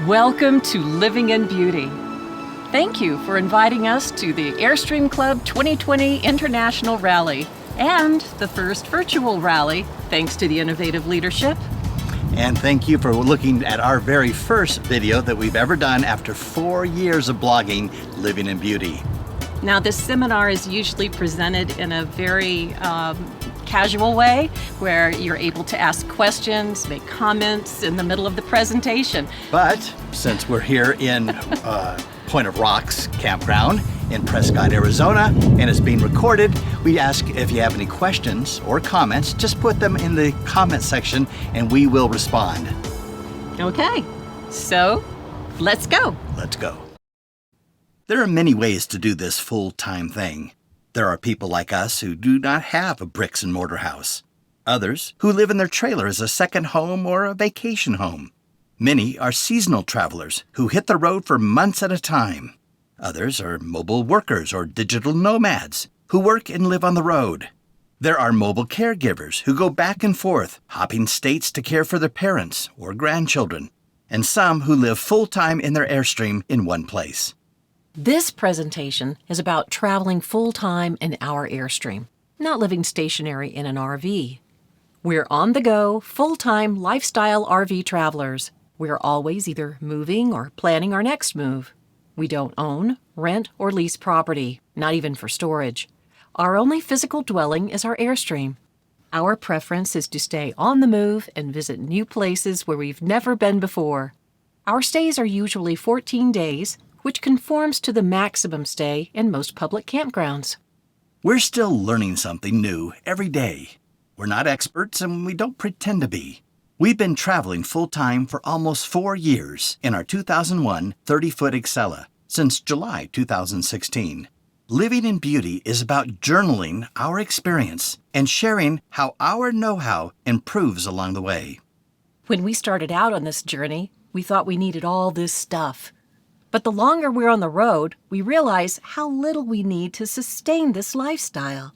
Welcome to Living in Beauty. Thank you for inviting us to the Airstream Club 2020 International Rally and the first virtual rally, thanks to the innovative leadership. And thank you for looking at our very first video that we've ever done after 4 years of blogging Living in Beauty. Now, this seminar is usually presented in a very casual way where you're able to ask questions, make comments in the middle of the presentation. But since we're here in Point of Rocks Campground in Prescott, Arizona, and it's being recorded, we ask if you have any questions or comments, just put them in the comment section and we will respond. Okay, so let's go. Let's go. There are many ways to do this full-time thing. There are people like us who do not have a bricks and mortar house. Others who live in their trailer as a second home or a vacation home. Many are seasonal travelers who hit the road for months at a time. Others are mobile workers or digital nomads who work and live on the road. There are mobile caregivers who go back and forth, hopping states to care for their parents or grandchildren. And some who live full-time in their Airstream in one place. This presentation is about traveling full-time in our Airstream, not living stationary in an RV. We're on-the-go, full-time lifestyle RV travelers. We're always either moving or planning our next move. We don't own, rent, or lease property, not even for storage. Our only physical dwelling is our Airstream. Our preference is to stay on the move and visit new places where we've never been before. Our stays are usually 14 days, which conforms to the maximum stay in most public campgrounds. We're still learning something new every day. We're not experts and we don't pretend to be. We've been traveling full-time for almost 4 years in our 2001 30-foot Excella since July 2016. Living in Beauty is about journaling our experience and sharing how our know-how improves along the way. When we started out on this journey, we thought we needed all this stuff. But the longer we're on the road, we realize how little we need to sustain this lifestyle.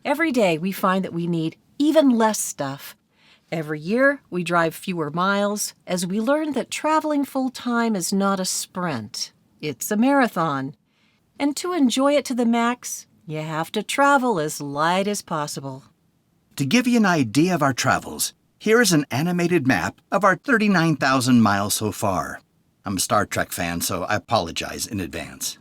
Every day we find that we need even less stuff. Every year we drive fewer miles as we learn that traveling full-time is not a sprint. It's a marathon. And to enjoy it to the max, you have to travel as light as possible. To give you an idea of our travels, here is an animated map of our 39,000 miles so far. I'm a Star Trek fan, so I apologize in advance.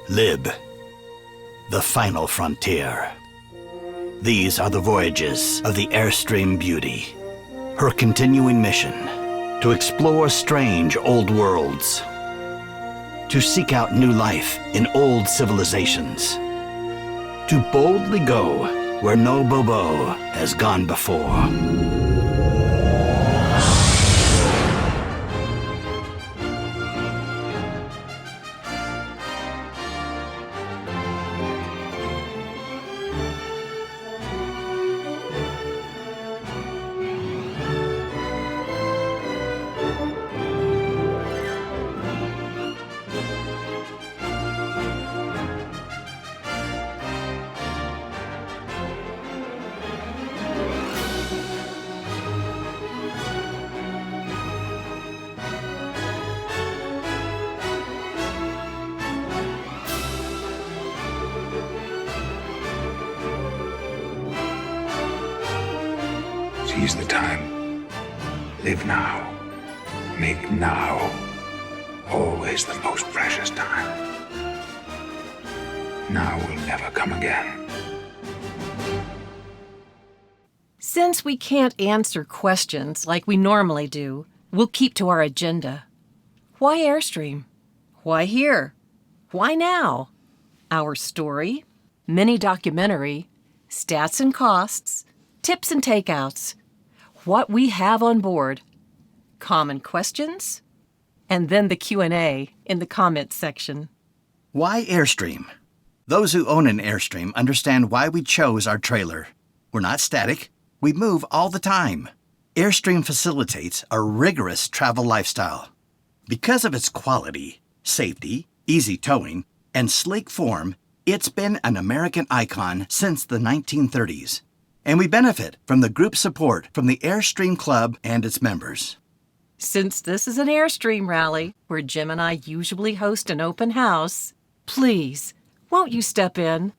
Lib. The final frontier. These are the voyages of the Airstream Beauty. Her continuing mission, to explore strange old worlds, to seek out new life in old civilizations, to boldly go where no Bobo has gone before. Seize the time. Live now. Make now always the most precious time. Now will never come again. Since we can't answer questions like we normally do, we'll keep to our agenda. Why Airstream? Why here? Why now? Our story, mini documentary, stats and costs, tips and takeouts, what we have on board, common questions, and then the Q&A in the comments section. Why Airstream? Those who own an Airstream understand why we chose our trailer. We're not static. We move all the time. Airstream facilitates a rigorous travel lifestyle. Because of its quality, safety, easy towing, and sleek form, it's been an American icon since the 1930s. And we benefit from the group support from the Airstream Club and its members. Since this is an Airstream rally, where Jim and I usually host an open house, please, won't you step in?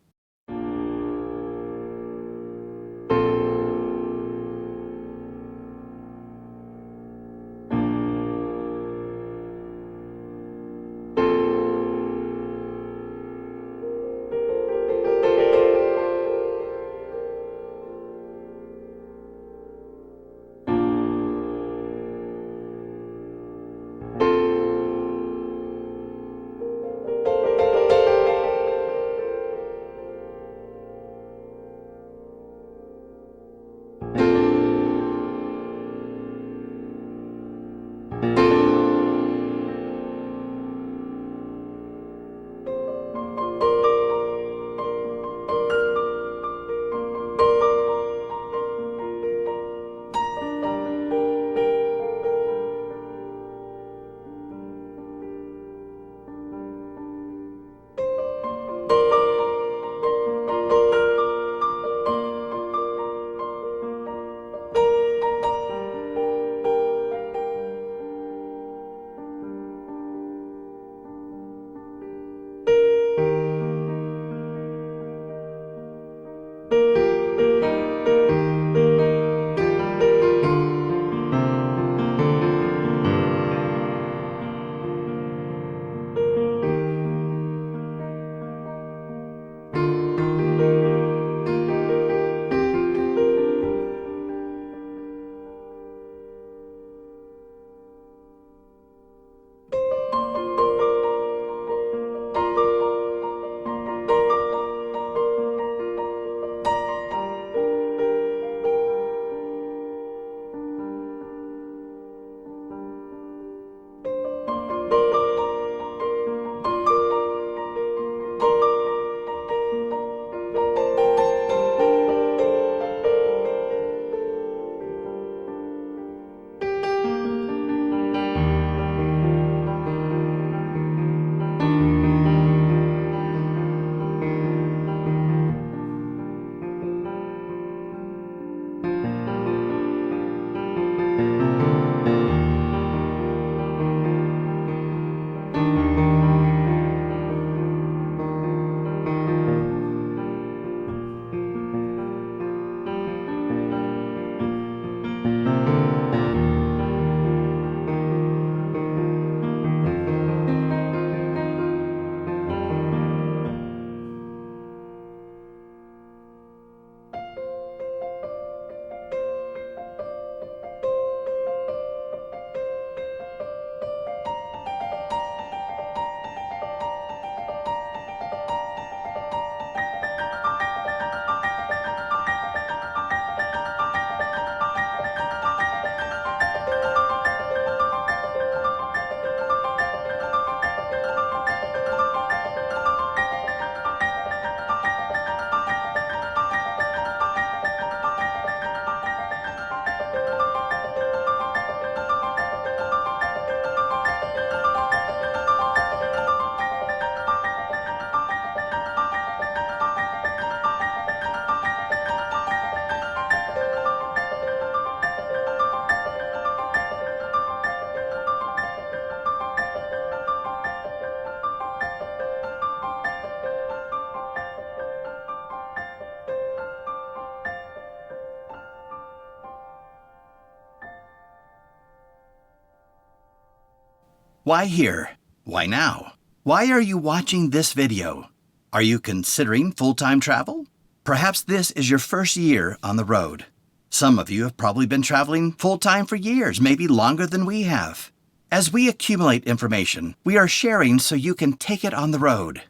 Why here? Why now? Why are you watching this video? Are you considering full-time travel? Perhaps this is your first year on the road. Some of you have probably been traveling full-time for years, maybe longer than we have. As we accumulate information, we are sharing so you can take it on the road.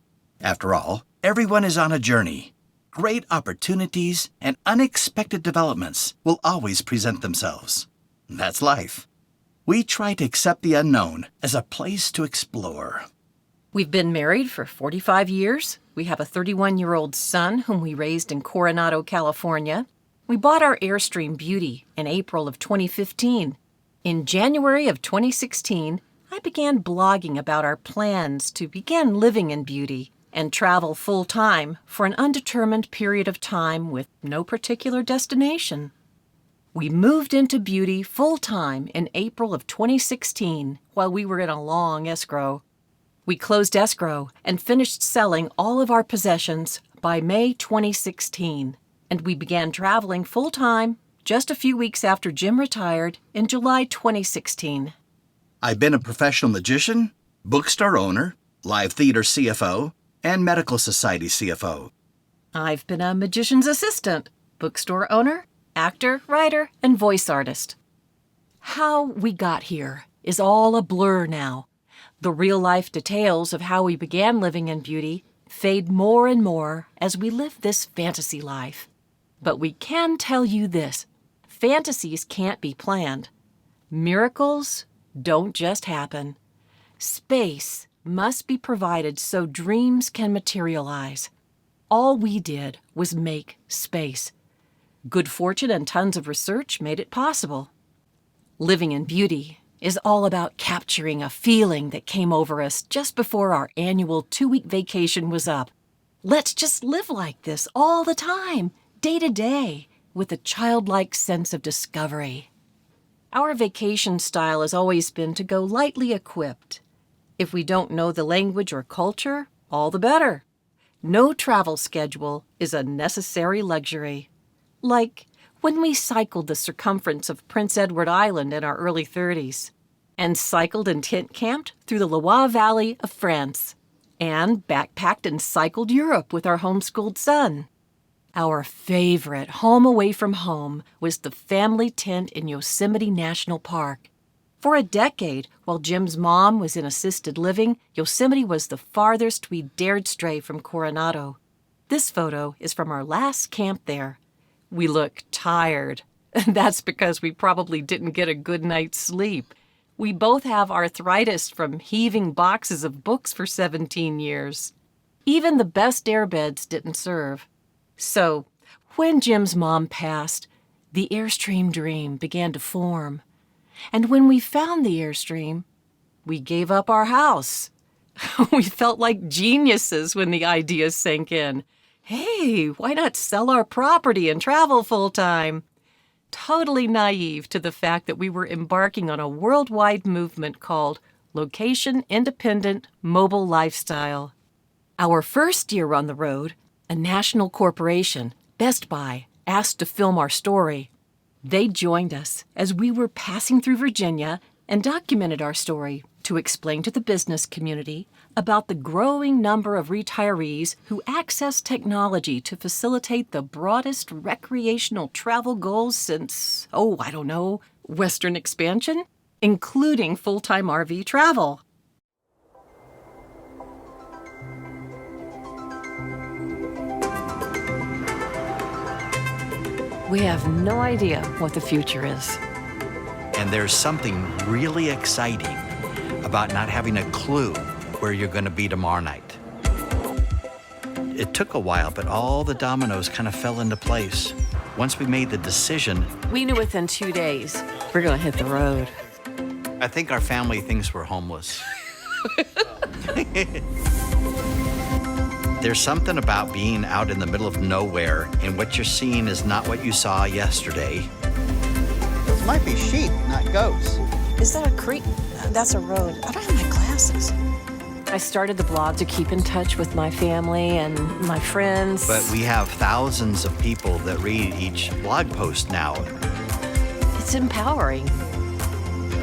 After all, everyone is on a journey. Great opportunities and unexpected developments will always present themselves. That's life. We try to accept the unknown as a place to explore. We've been married for 45 years, We have a 31-year-old son whom we raised in Coronado, California. We bought our Airstream Beauty in April of 2015. In January of 2016, I began blogging about our plans to begin living in Beauty and travel full-time for an undetermined period of time with no particular destination. We moved into Beauty full-time in April of 2016 while we were in a long escrow. We closed escrow and finished selling all of our possessions by May 2016, and we began traveling full-time just a few weeks after Jim retired in July 2016. I've been a professional magician, bookstore owner, live theater CFO, and medical society CFO. I've been a magician's assistant, bookstore owner, actor, writer, and voice artist. How we got here is all a blur now. The real-life details of how we began living in Beauty fade more and more as we live this fantasy life. But we can tell you this: fantasies can't be planned. Miracles don't just happen. Space must be provided so dreams can materialize. All we did was make space. Good fortune and tons of research made it possible. Living in Beauty is all about capturing a feeling that came over us just before our annual 2-week vacation was up. Let's just live like this all the time, day to day, with a childlike sense of discovery. Our vacation style has always been to go lightly equipped. If we don't know the language or culture, all the better. No travel schedule is a necessary luxury. Like when we cycled the circumference of Prince Edward Island in our early 30s, and cycled and tent camped through the Loire Valley of France, and backpacked and cycled Europe with our homeschooled son. Our favorite home away from home was the family tent in Yosemite National Park. For a decade, while Jim's mom was in assisted living, Yosemite was the farthest we dared stray from Coronado. This photo is from our last camp there. We look tired. That's because we probably didn't get a good night's sleep. We both have arthritis from heaving boxes of books for 17 years. Even the best airbeds didn't serve. So, when Jim's mom passed, the Airstream dream began to form. And when we found the Airstream, we gave up our house. We felt like geniuses when the idea sank in. Hey, why not sell our property and travel full-time? Totally naive to the fact that we were embarking on a worldwide movement called Location Independent Mobile Lifestyle. Our first year on the road, a national corporation, Best Buy, asked to film our story. They joined us as we were passing through Virginia and documented our story to explain to the business community about the growing number of retirees who access technology to facilitate the broadest recreational travel goals since, Western expansion, including full-time RV travel. We have no idea what the future is. And there's something really exciting about not having a clue where you're going to be tomorrow night. It took a while, but all the dominoes kind of fell into place. Once we made the decision, We knew within 2 days we're going to hit the road. I think our family thinks we're homeless. There's something about being out in the middle of nowhere, and what you're seeing is not what you saw yesterday. Those might be sheep, not goats. Is that a creek? That's a road. I don't have my glasses. I started the blog to keep in touch with my family and my friends. But we have thousands of people that read each blog post now. It's empowering.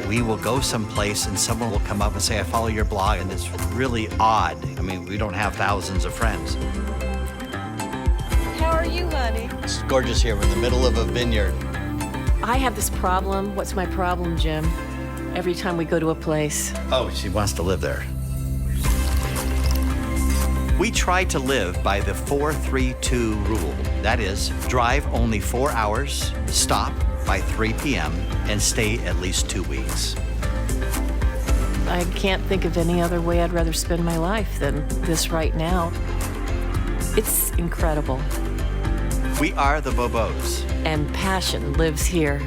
We will go someplace and someone will come up and say, I follow your blog, and it's really odd. I mean, we don't have thousands of friends. How are you, honey? It's gorgeous here. We're in the middle of a vineyard. I have this problem. What's my problem, Jim? Every time we go to a place. Oh, she wants to live there. We try to live by the 4-3-2 rule. That is, drive only 4 hours, stop by 3 p.m., and stay at least 2 weeks. I can't think of any other way I'd rather spend my life than this right now. It's incredible. We are the Bobos. And passion lives here.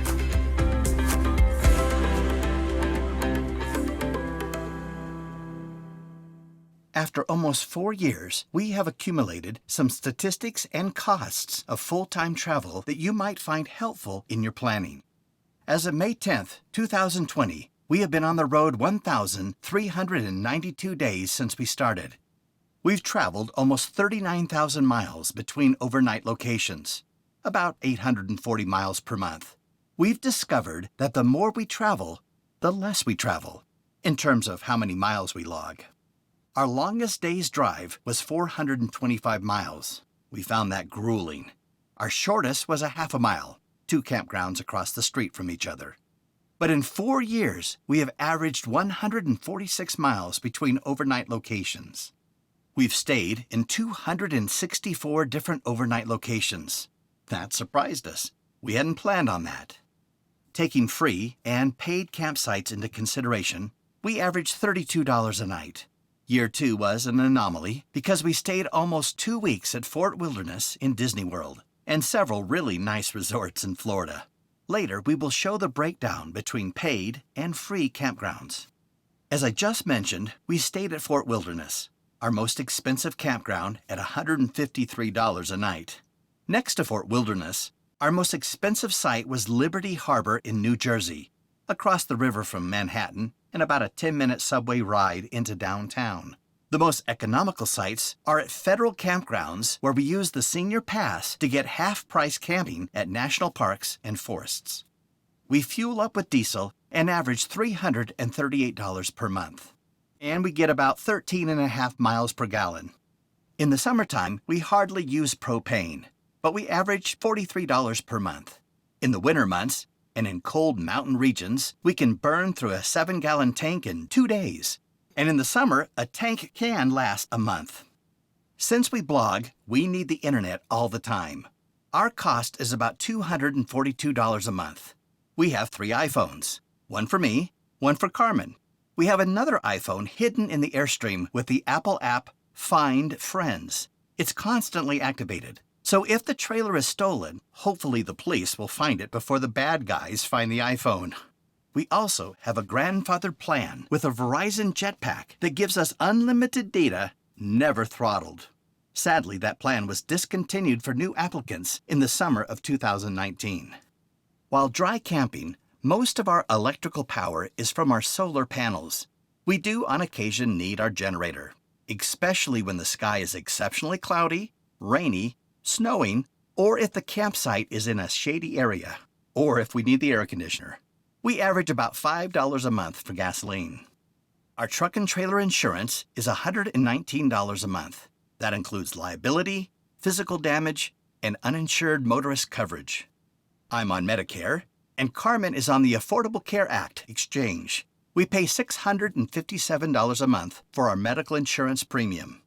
After almost 4 years, we have accumulated some statistics and costs of full-time travel that you might find helpful in your planning. As of May 10th, 2020, we have been on the road 1,392 days since we started. We've traveled almost 39,000 miles between overnight locations, about 840 miles per month. We've discovered that the more we travel, the less we travel, in terms of how many miles we log. Our longest day's drive was 425 miles. We found that grueling. Our shortest was a half a mile, 2 campgrounds across the street from each other. But in 4 years, we have averaged 146 miles between overnight locations. We've stayed in 264 different overnight locations. That surprised us. We hadn't planned on that. Taking free and paid campsites into consideration, we averaged $32 a night. Year 2 was an anomaly because we stayed almost 2 weeks at Fort Wilderness in Disney World and several really nice resorts in Florida. Later, we will show the breakdown between paid and free campgrounds. As I just mentioned, we stayed at Fort Wilderness, our most expensive campground at $153 a night. Next to Fort Wilderness, our most expensive site was Liberty Harbor in New Jersey, across the river from Manhattan and about a 10-minute subway ride into downtown. The most economical sites are at federal campgrounds where we use the senior pass to get half-price camping at national parks and forests. We fuel up with diesel and average $338 per month. And we get about 13.5 miles per gallon. In the summertime, we hardly use propane, but we average $43 per month. In the winter months, and in cold mountain regions, we can burn through a 7-gallon tank in 2 days. And in the summer, a tank can last a month. Since we blog, we need the internet all the time. Our cost is about $242 a month. We have 3 iPhones, one for me, one for Carmen. We have another iPhone hidden in the Airstream with the Apple app Find Friends. It's constantly activated. So if the trailer is stolen, hopefully the police will find it before the bad guys find the iPhone. We also have a grandfathered plan with a Verizon jetpack that gives us unlimited data, never throttled. Sadly, that plan was discontinued for new applicants in the summer of 2019. While dry camping, most of our electrical power is from our solar panels. We do on occasion need our generator, especially when the sky is exceptionally cloudy, rainy, snowing, or if the campsite is in a shady area, or if we need the air conditioner. We average about $5 a month for gasoline. Our truck and trailer insurance is $119 a month. That includes liability, physical damage, and uninsured motorist coverage. I'm on Medicare, and Carmen is on the Affordable Care Act exchange. We pay $657 a month for our medical insurance premium.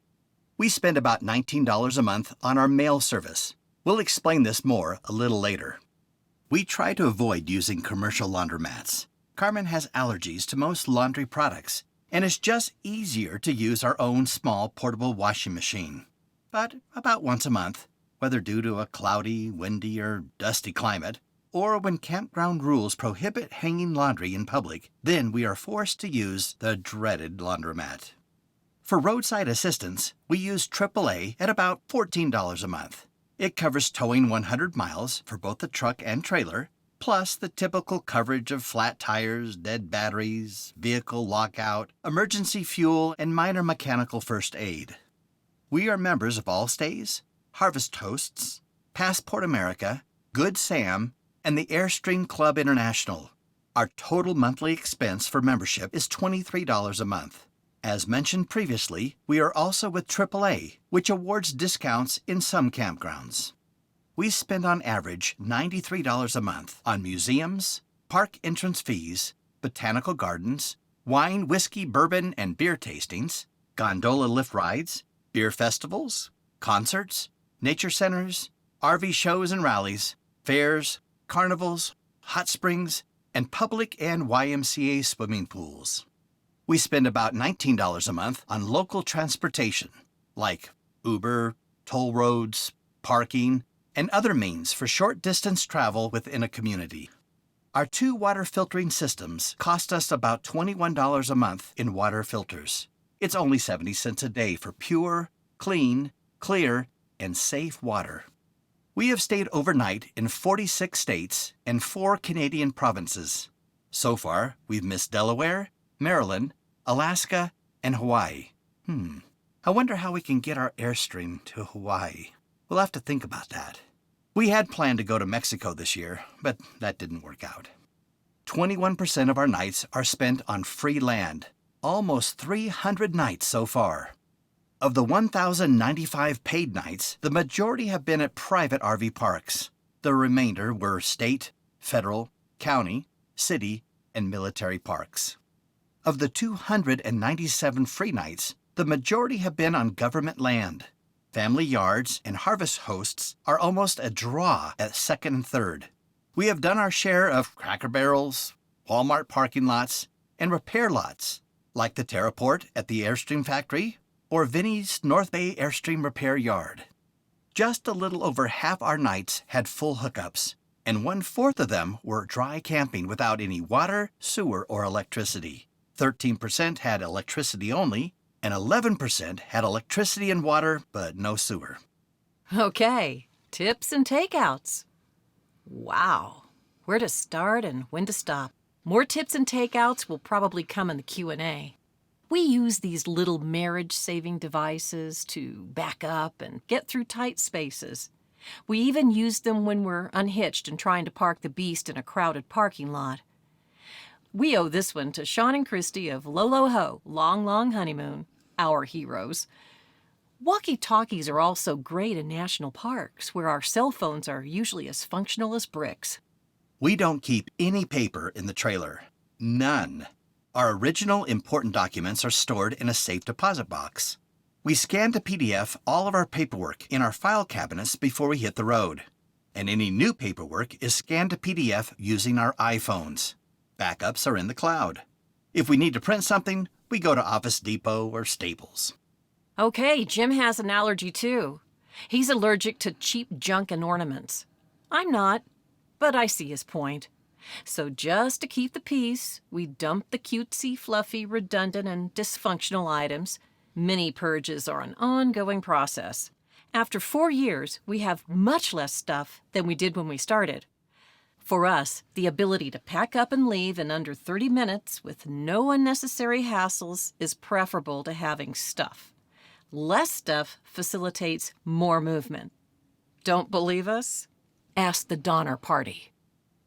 We spend about $19 a month on our mail service. We'll explain this more a little later. We try to avoid using commercial laundromats. Carmen has allergies to most laundry products, and it's just easier to use our own small portable washing machine. But about once a month, whether due to a cloudy, windy, or dusty climate, or when campground rules prohibit hanging laundry in public, then we are forced to use the dreaded laundromat. For roadside assistance, we use AAA at about $14 a month. It covers towing 100 miles for both the truck and trailer, plus the typical coverage of flat tires, dead batteries, vehicle lockout, emergency fuel, and minor mechanical first aid. We are members of Allstays, Harvest Hosts, Passport America, Good Sam, and the Airstream Club International. Our total monthly expense for membership is $23 a month. As mentioned previously, we are also with AAA, which awards discounts in some campgrounds. We spend on average $93 a month on museums, park entrance fees, botanical gardens, wine, whiskey, bourbon, and beer tastings, gondola lift rides, beer festivals, concerts, nature centers, RV shows and rallies, fairs, carnivals, hot springs, and public and YMCA swimming pools. We spend about $19 a month on local transportation, like Uber, toll roads, parking, and other means for short-distance travel within a community. Our 2 water filtering systems cost us about $21 a month in water filters. It's only 70 cents a day for pure, clean, clear, and safe water. We have stayed overnight in 46 states and 4 Canadian provinces. So far, we've missed Delaware, Maryland, Alaska, and Hawaii. I wonder how we can get our Airstream to Hawaii. We'll have to think about that. We had planned to go to Mexico this year, but that didn't work out. 21% of our nights are spent on free land, almost 300 nights so far. Of the 1,095 paid nights, the majority have been at private RV parks. The remainder were state, federal, county, city, and military parks. Of the 297 free nights, the majority have been on government land. Family yards and harvest hosts are almost a draw at second and third. We have done our share of Cracker Barrels, Walmart parking lots, and repair lots, like the Terraport at the Airstream factory or Vinny's North Bay Airstream repair yard. Just a little over half our nights had full hookups, and 1/4 of them were dry camping without any water, sewer, or electricity. 13% had electricity only, and 11% had electricity and water, but no sewer. Okay, tips and takeouts. Wow, where to start and when to stop. More tips and takeouts will probably come in the Q&A. We use these little marriage-saving devices to back up and get through tight spaces. We even use them when we're unhitched and trying to park the beast in a crowded parking lot. We owe this one to Sean and Christy of Lolo Ho, Long Long Honeymoon, our heroes. Walkie-talkies are also great in national parks, where our cell phones are usually as functional as bricks. We don't keep any paper in the trailer. None. Our original important documents are stored in a safe deposit box. We scan to PDF all of our paperwork in our file cabinets before we hit the road. And any new paperwork is scanned to PDF using our iPhones. Backups are in the cloud. If we need to print something, we go to Office Depot or Staples. Okay, Jim has an allergy too. He's allergic to cheap junk and ornaments. I'm not, but I see his point. So just to keep the peace, we dump the cutesy, fluffy, redundant, and dysfunctional items. Mini purges are an ongoing process. After 4 years, we have much less stuff than we did when we started. For us, the ability to pack up and leave in under 30 minutes with no unnecessary hassles is preferable to having stuff. Less stuff facilitates more movement. Don't believe us? Ask the Donner Party.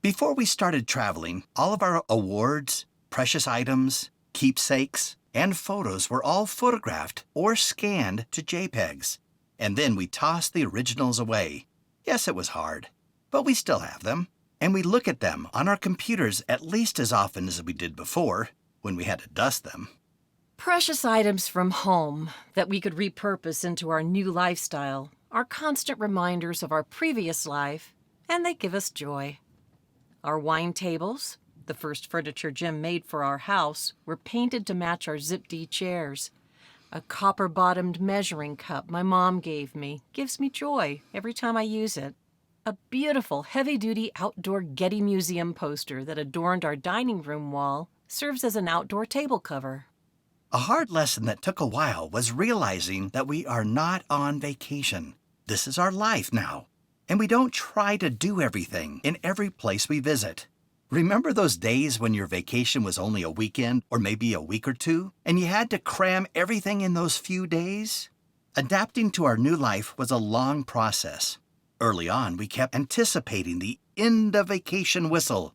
Before we started traveling, all of our awards, precious items, keepsakes, and photos were all photographed or scanned to JPEGs. And then we tossed the originals away. Yes, it was hard, but we still have them. And we look at them on our computers at least as often as we did before, when we had to dust them. Precious items from home that we could repurpose into our new lifestyle are constant reminders of our previous life, and they give us joy. Our wine tables, the first furniture Jim made for our house, were painted to match our Zip-D chairs. A copper-bottomed measuring cup my mom gave me gives me joy every time I use it. A beautiful, heavy-duty outdoor Getty Museum poster that adorned our dining room wall serves as an outdoor table cover. A hard lesson that took a while was realizing that we are not on vacation. This is our life now, and we don't try to do everything in every place we visit. Remember those days when your vacation was only a weekend or maybe a week or two, and you had to cram everything in those few days? Adapting to our new life was a long process. Early on, we kept anticipating the end of vacation whistle.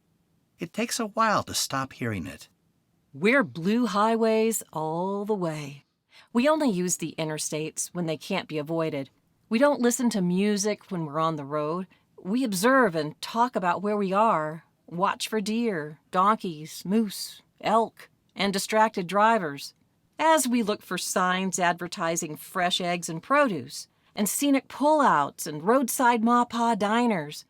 It takes a while to stop hearing it. We're blue highways all the way. We only use the interstates when they can't be avoided. We don't listen to music when we're on the road. We observe and talk about where we are, watch for deer, donkeys, moose, elk, and distracted drivers, as we look for signs advertising fresh eggs and produce, and scenic pullouts and roadside ma-pa diners.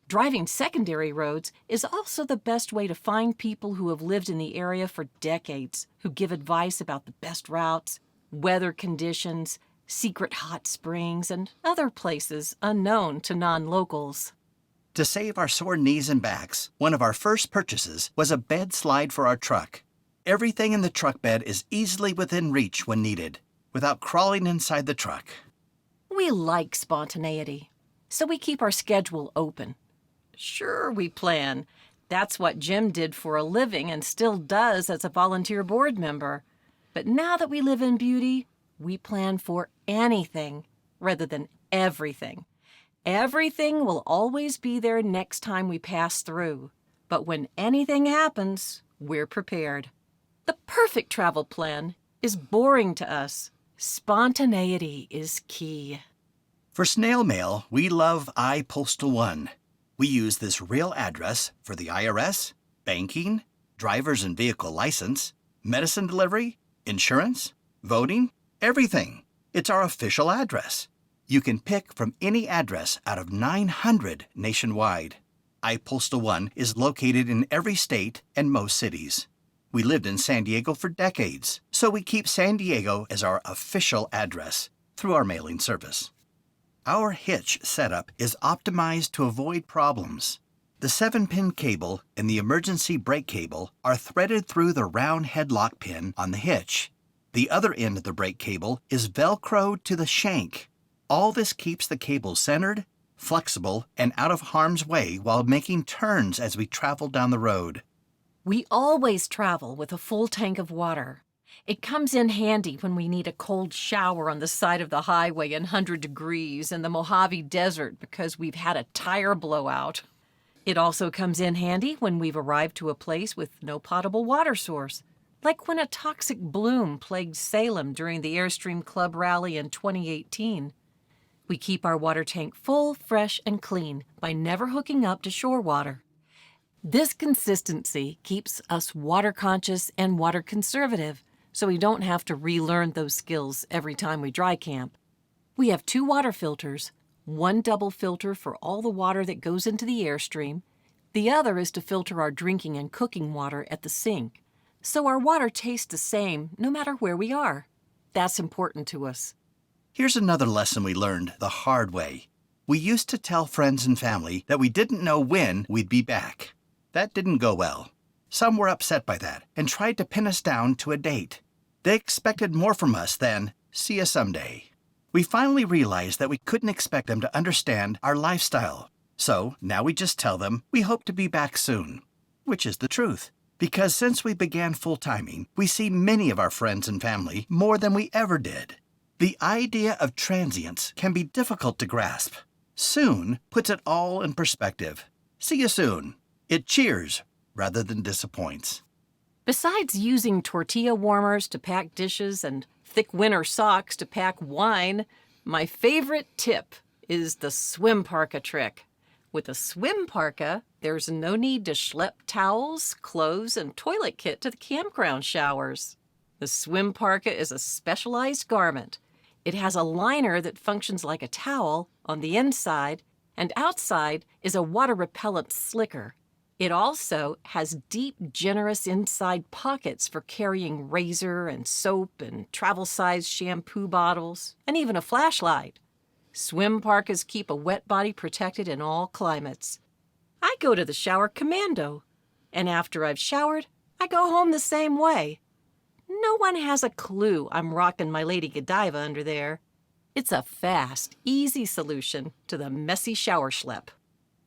Driving secondary roads is also the best way to find people who have lived in the area for decades, who give advice about the best routes, weather conditions, secret hot springs, and other places unknown to non-locals. To save our sore knees and backs, one of our first purchases was a bed slide for our truck. Everything in the truck bed is easily within reach when needed, without crawling inside the truck. We like spontaneity, so we keep our schedule open. Sure, we plan. That's what Jim did for a living and still does as a volunteer board member. But now that we live in Beauty, we plan for anything rather than everything. Everything will always be there next time we pass through. But when anything happens, we're prepared. The perfect travel plan is boring to us. Spontaneity is key. For snail mail, we love iPostal One. We use this real address for the IRS, banking, driver's and vehicle license, medicine delivery, insurance, voting, everything. It's our official address. You can pick from any address out of 900 nationwide. iPostal One is located in every state and most cities. We lived in San Diego for decades, so we keep San Diego as our official address through our mailing service. Our hitch setup is optimized to avoid problems. The 7-pin cable and the emergency brake cable are threaded through the round headlock pin on the hitch. The other end of the brake cable is Velcroed to the shank. All this keeps the cable centered, flexible, and out of harm's way while making turns as we travel down the road. We always travel with a full tank of water. It comes in handy when we need a cold shower on the side of the highway in 100 degrees in the Mojave Desert because we've had a tire blowout. It also comes in handy when we've arrived to a place with no potable water source, like when a toxic bloom plagued Salem during the Airstream Club rally in 2018. We keep our water tank full, fresh, and clean by never hooking up to shore water. This consistency keeps us water conscious and water conservative, so we don't have to relearn those skills every time we dry camp. We have 2 water filters, one double filter for all the water that goes into the Airstream. The other is to filter our drinking and cooking water at the sink, so our water tastes the same no matter where we are. That's important to us. Here's another lesson we learned the hard way. We used to tell friends and family that we didn't know when we'd be back. That didn't go well. Some were upset by that and tried to pin us down to a date. They expected more from us than, see you someday. We finally realized that we couldn't expect them to understand our lifestyle. So now we just tell them we hope to be back soon, which is the truth. Because since we began full-timing, we see many of our friends and family more than we ever did. The idea of transience can be difficult to grasp. Soon puts it all in perspective. See you soon. It cheers rather than disappoints. Besides using tortilla warmers to pack dishes and thick winter socks to pack wine, my favorite tip is the swim parka trick. With a swim parka, there's no need to schlep towels, clothes, and toilet kit to the campground showers. The swim parka is a specialized garment. It has a liner that functions like a towel on the inside, and outside is a water-repellent slicker. It also has deep, generous inside pockets for carrying razor and soap and travel-sized shampoo bottles, and even a flashlight. Swim parkas keep a wet body protected in all climates. I go to the shower commando, and after I've showered, I go home the same way. No one has a clue I'm rocking my Lady Godiva under there. It's a fast, easy solution to the messy shower schlep.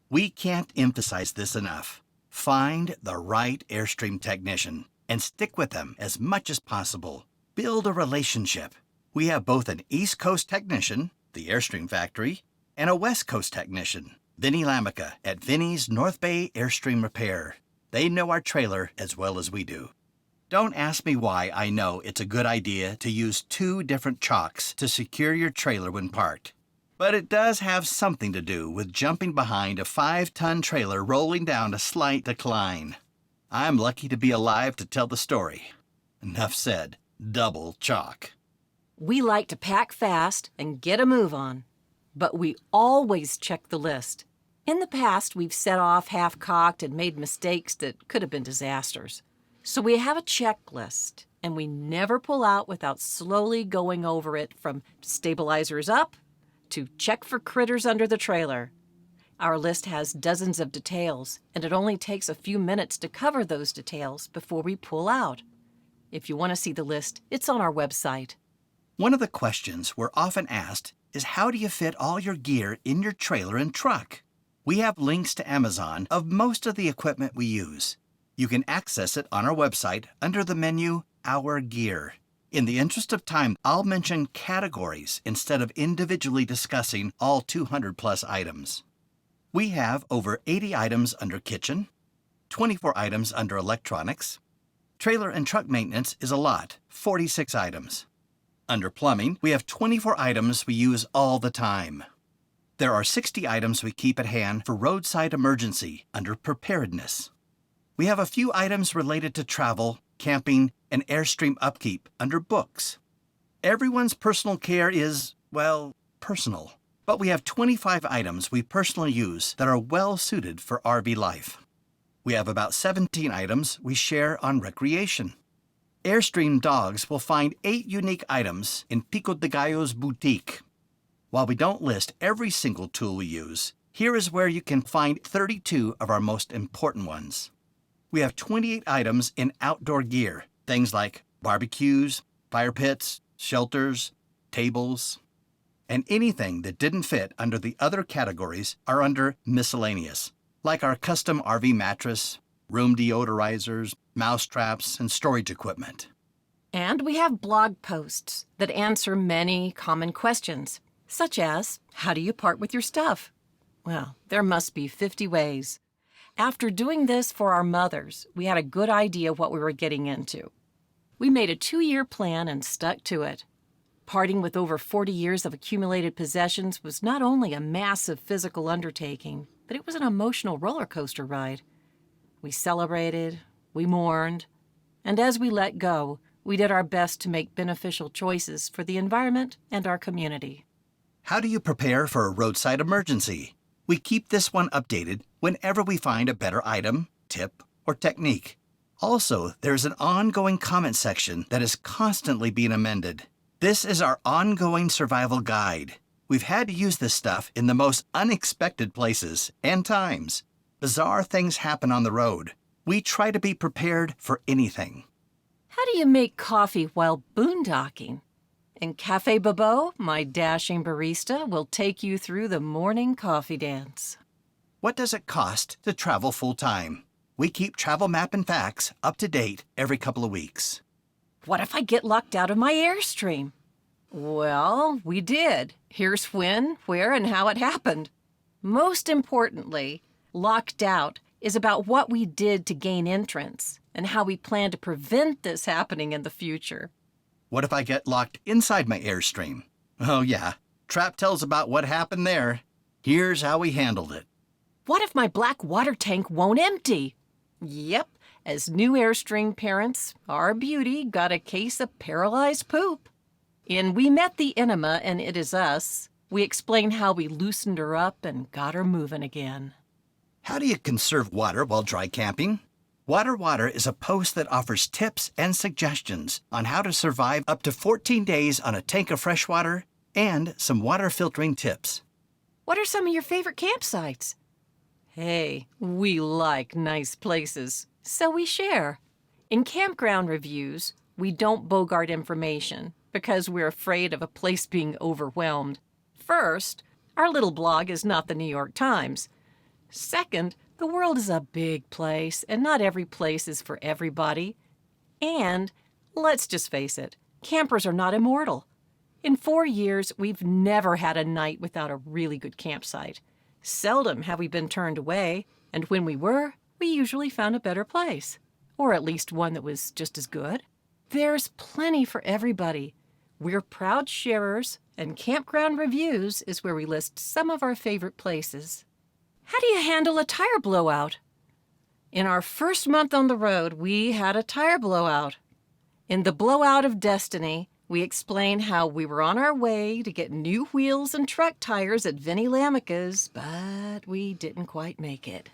We can't emphasize this enough. Find the right Airstream technician and stick with them as much as possible. Build a relationship. We have both an East Coast technician, the Airstream factory, and a West Coast technician, Vinny Lamica at Vinny's North Bay Airstream Repair. They know our trailer as well as we do. Don't ask me why I know it's a good idea to use 2 different chocks to secure your trailer when parked. But it does have something to do with jumping behind a 5-ton trailer rolling down a slight decline. I'm lucky to be alive to tell the story. Enough said. Double chalk. We like to pack fast and get a move on, but we always check the list. In the past, we've set off half-cocked and made mistakes that could have been disasters. So we have a checklist, and we never pull out without slowly going over it from stabilizers up to check for critters under the trailer. Our list has dozens of details, and it only takes a few minutes to cover those details before we pull out. If you want to see the list, it's on our website. One of the questions we're often asked is, how do you fit all your gear in your trailer and truck? We have links to Amazon of most of the equipment we use. You can access it on our website under the menu Our Gear. In the interest of time, I'll mention categories instead of individually discussing all 200 plus items. We have over 80 items under kitchen, 24 items under electronics. Trailer and truck maintenance is a lot, 46 items. Under plumbing, we have 24 items we use all the time. There are 60 items we keep at hand for roadside emergency under preparedness. We have a few items related to travel, camping, and Airstream upkeep under books. Everyone's personal care is, well, personal. But we have 25 items we personally use that are well suited for RV life. We have about 17 items we share on recreation. Airstream dogs will find 8 unique items in Pico de Gallo's boutique. While we don't list every single tool we use, here is where you can find 32 of our most important ones. We have 28 items in outdoor gear, things like barbecues, fire pits, shelters, tables, and anything that didn't fit under the other categories are under miscellaneous, like our custom RV mattress, room deodorizers, mouse traps, and storage equipment. And we have blog posts that answer many common questions, such as, how do you part with your stuff? Well, there must be 50 ways. After doing this for our mothers, we had a good idea what we were getting into. We made a 2-year plan and stuck to it. Parting with over 40 years of accumulated possessions was not only a massive physical undertaking, but it was an emotional roller coaster ride. We celebrated, we mourned, and as we let go, we did our best to make beneficial choices for the environment and our community. How do you prepare for a roadside emergency? We keep this one updated whenever we find a better item, tip, or technique. Also, there's an ongoing comment section that is constantly being amended. This is our ongoing survival guide. We've had to use this stuff in the most unexpected places and times. Bizarre things happen on the road. We try to be prepared for anything. How do you make coffee while boondocking? In Café Bobo, my dashing barista will take you through the morning coffee dance. What does it cost to travel full-time? We keep travel map and facts up to date every couple of weeks. What if I get locked out of my Airstream? Well, we did. Here's when, where, and how it happened. Most importantly, locked out is about what we did to gain entrance and how we plan to prevent this happening in the future. What if I get locked inside my Airstream? Oh yeah, Trap tells about what happened there. Here's how we handled it. What if my black water tank won't empty? Yep, as new Airstream parents, our beauty got a case of paralyzed poop. In We Met the Enema and It Is Us, we explain how we loosened her up and got her moving again. How do you conserve water while dry camping? Water is a post that offers tips and suggestions on how to survive up to 14 days on a tank of fresh water and some water filtering tips. What are some of your favorite campsites? Hey, we like nice places, so we share. In campground reviews, we don't bogart information because we're afraid of a place being overwhelmed. First, our little blog is not the New York Times. Second, the world is a big place, and not every place is for everybody. And, let's just face it, campers are not immortal. In 4 years, we've never had a night without a really good campsite. Seldom have we been turned away, and when we were, we usually found a better place. Or at least one that was just as good. There's plenty for everybody. We're proud sharers, and Campground Reviews is where we list some of our favorite places. How do you handle a tire blowout? In our first month on the road, we had a tire blowout. In The Blowout of Destiny, we explain how we were on our way to get new wheels and truck tires at Vinnie Lamica's, but we didn't quite make it.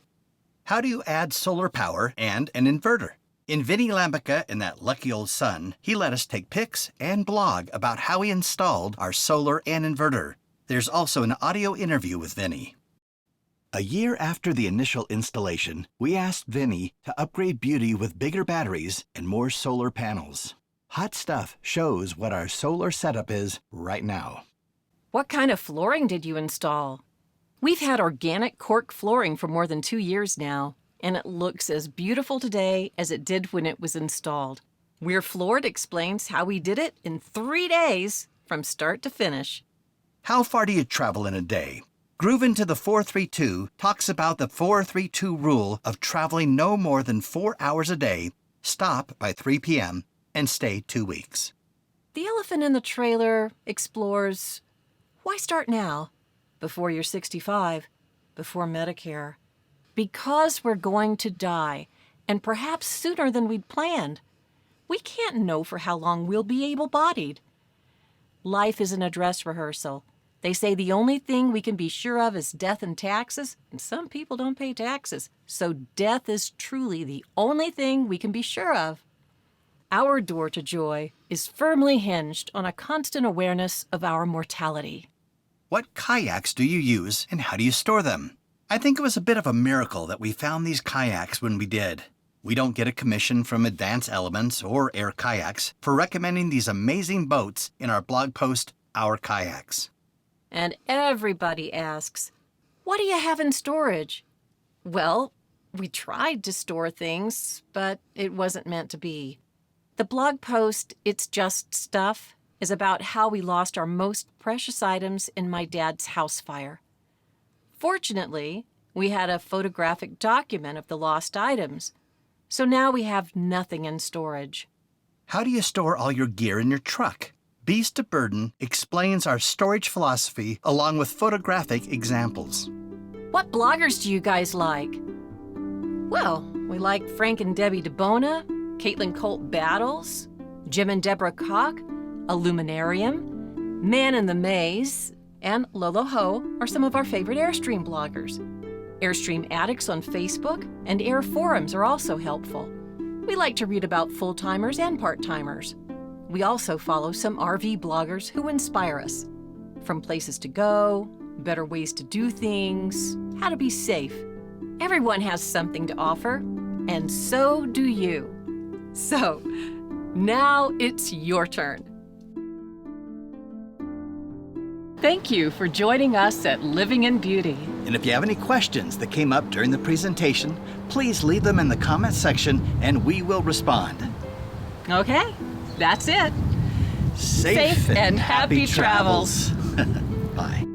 How do you add solar power and an inverter? In Vinny Lambica and that lucky old sun, he let us take pics and blog about how he installed our solar and inverter. There's also an audio interview with Vinny. A year after the initial installation, we asked Vinny to upgrade Beauty with bigger batteries and more solar panels. Hot Stuff shows what our solar setup is right now. What kind of flooring did you install? We've had organic cork flooring for more than 2 years now, and it looks as beautiful today as it did when it was installed. We're Floored explains how we did it in 3 days from start to finish. How far do you travel in a day? Groove into the 432 talks about the 432 rule of traveling no more than 4 hours a day, stop by 3 p.m., and stay 2 weeks. The Elephant in the Trailer explores, why start now? Before you're 65, before Medicare. Because we're going to die, and perhaps sooner than we'd planned. We can't know for how long we'll be able-bodied. Life isn't a dress rehearsal. They say the only thing we can be sure of is death and taxes, and some people don't pay taxes, so death is truly the only thing we can be sure of. Our door to joy is firmly hinged on a constant awareness of our mortality. What kayaks do you use, and how do you store them? I think it was a bit of a miracle that we found these kayaks when we did. We don't get a commission from Advanced Elements or Air Kayaks for recommending these amazing boats in our blog post, Our Kayaks. And everybody asks, what do you have in storage? Well, we tried to store things, but it wasn't meant to be. The blog post, It's Just Stuff, is about how we lost our most precious items in my dad's house fire. Fortunately, we had a photographic document of the lost items, so now we have nothing in storage. How do you store all your gear in your truck? Beast of Burden explains our storage philosophy along with photographic examples. What bloggers do you guys like? Well, we like Frank and Debbie DeBona, Caitlin Colt Battles, Jim and Deborah Koch, Illuminarium, Man in the Maze, and Lolo Ho are some of our favorite Airstream bloggers. Airstream Addicts on Facebook and Air Forums are also helpful. We like to read about full-timers and part-timers. We also follow some RV bloggers who inspire us. From places to go, better ways to do things, how to be safe. Everyone has something to offer, and so do you. So, now it's your turn. Thank you for joining us at Living in Beauty. And if you have any questions that came up during the presentation, please leave them in the comment section and we will respond. Okay, that's it. Safe and happy travels. Bye.